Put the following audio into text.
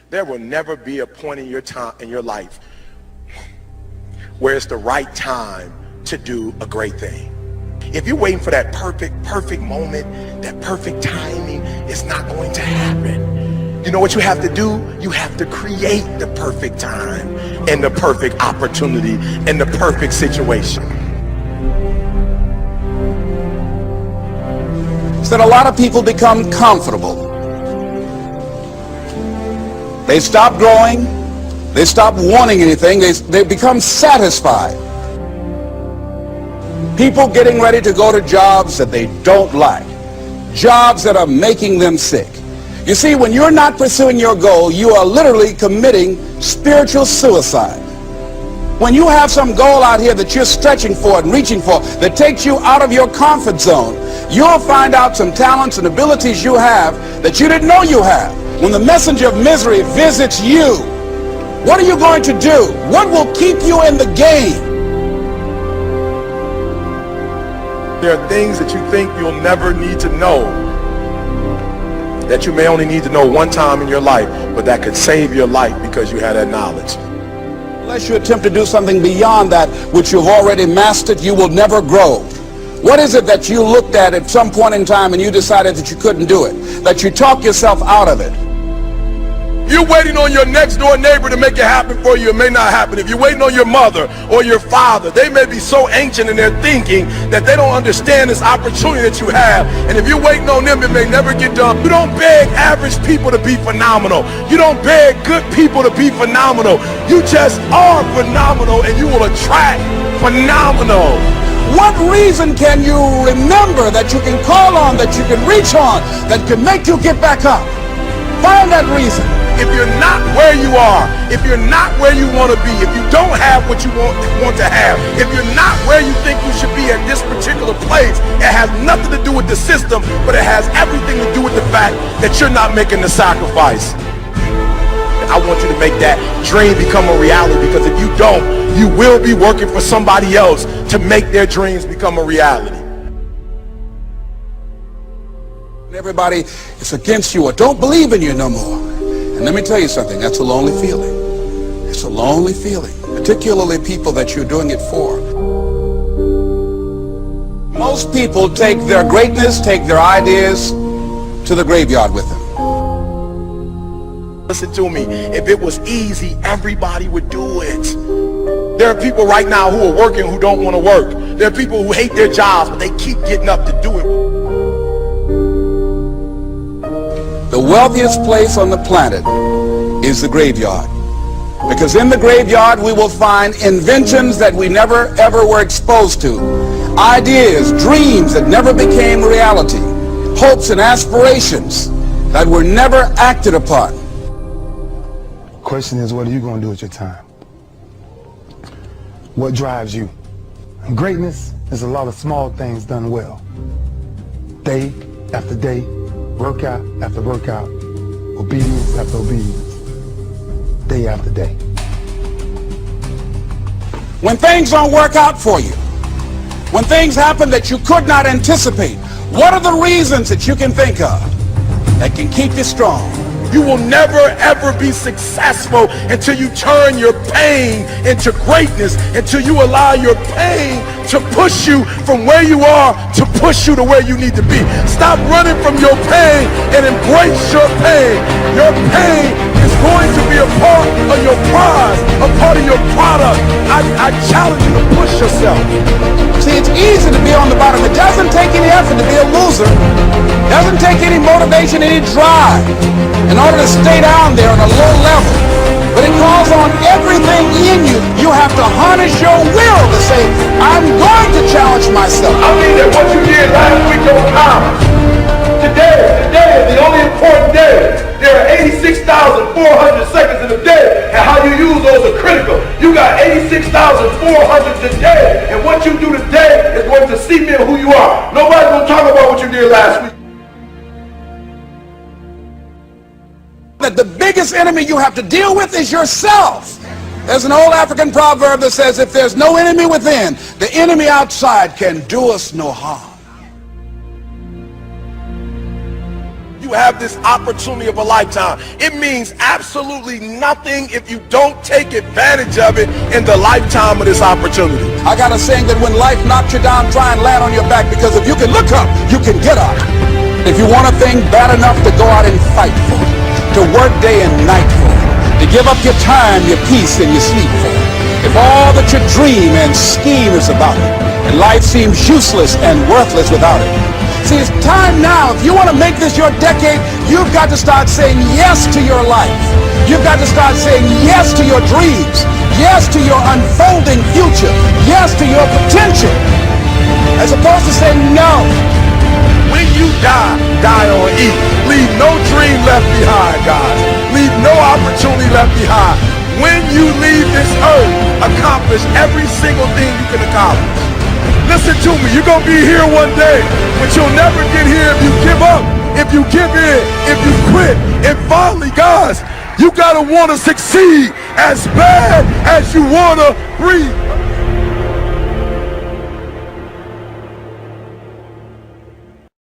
There will never be a point in your time in your life where it's the right time to do a great thing. If you're waiting for that perfect moment, that perfect timing, it's not going to happen. You know what you have to do? You have to create the perfect time and the perfect opportunity and the perfect situation. So that a lot of people become comfortable. They stop growing. They stop wanting anything. They become satisfied. People getting ready to go to jobs that they don't like. Jobs that are making them sick. You see, when you're not pursuing your goal, you are literally committing spiritual suicide. When you have some goal out here that you're stretching for and reaching for that takes you out of your comfort zone, you'll find out some talents and abilities you have that you didn't know you have. When the messenger of misery visits you, what are you going to do? What will keep you in the game? There are things that you think you'll never need to know, that you may only need to know one time in your life, but that could save your life because you had that knowledge. Unless you attempt to do something beyond that which you've already mastered, you will never grow. What is it that you looked at some point in time and you decided that you couldn't do it, that you talked yourself out of it? You're waiting on your next door neighbor to make it happen for you. It may not happen. If you're waiting on your mother or your father, they may be so ancient in their thinking that they don't understand this opportunity that you have. And if you're waiting on them, it may never get done. You don't beg average people to be phenomenal. You don't beg good people to be phenomenal. You just are phenomenal, and you will attract phenomenal. What reason can you remember that you can call on, that you can reach on, that can make you get back up? Find that reason. If you're not where you are, if you're not where you want to be, if you don't have what you want to have, if you're not where you think you should be at this particular place, it has nothing to do with the system, but it has everything to do with the fact that you're not making the sacrifice. I want you to make that dream become a reality, because if you don't, you will be working for somebody else to make their dreams become a reality. Everybody is against you or don't believe in you no more. And let me tell you something, that's a lonely feeling. It's a lonely feeling, particularly people that you're doing it for. Most people take their greatness, take their ideas to the graveyard with them. Listen to me, if it was easy, everybody would do it. There are people right now who are working who don't want to work. There are people who hate their jobs, but they keep getting up to do it. The wealthiest place on the planet is the graveyard. Because in the graveyard we will find inventions that we never ever were exposed to. Ideas, dreams that never became reality. Hopes and aspirations that were never acted upon. Question is, what are you going to do with your time? What drives you? And greatness is a lot of small things done well. Day after day, workout after workout, obedience after obedience, day after day. When things don't work out for you, when things happen that you could not anticipate, what are the reasons that you can think of that can keep you strong? You will never ever be successful until you turn your pain into greatness, until you allow your pain to push you from where you are to push you to where you need to be. Stop running from your pain and embrace your pain. Your pain is going to be a part of your prize, a part of your product. I challenge you to push yourself. See, it's easy to be on the bottom. It doesn't take any effort to be a loser. It doesn't take any motivation, any drive in order to stay down there on a low level. But it calls on everything in you. You have to harness your will to say, I'm going to challenge myself. I mean that what you did last week don't count. Today is the only important day. There are 86,400 seconds in a day, and how you use those are critical. You got 86,400 today, and what you do today is going to cement who you are. Nobody's going to talk about what you did last week. That the biggest enemy you have to deal with is yourself. There's an old African proverb that says, if there's no enemy within, the enemy outside can do us no harm. you have this opportunity of a lifetime. It means absolutely nothing if you don't take advantage of it in the lifetime of this opportunity. I got a saying that when life knocks you down, try and land on your back, because if you can look up, you can get up. If you want a thing bad enough to go out and fight for, to work day and night for, to give up your time, your peace, and your sleep for, if all that you dream and scheme is about it, and life seems useless and worthless without it. See, it's time now. If you want to make this your decade, you've got to start saying yes to your life. You've got to start saying yes to your dreams, yes to your unfolding future, yes to your potential, as opposed to saying no. When you die, die on E. Leave no dream left behind, guys. Leave no opportunity left behind. When you leave this earth, accomplish every single thing you can accomplish. Listen to me, you're going to be here one day, but you'll never get here if you give up, if you give in, if you quit. And finally, guys, you got to want to succeed as bad as you want to breathe.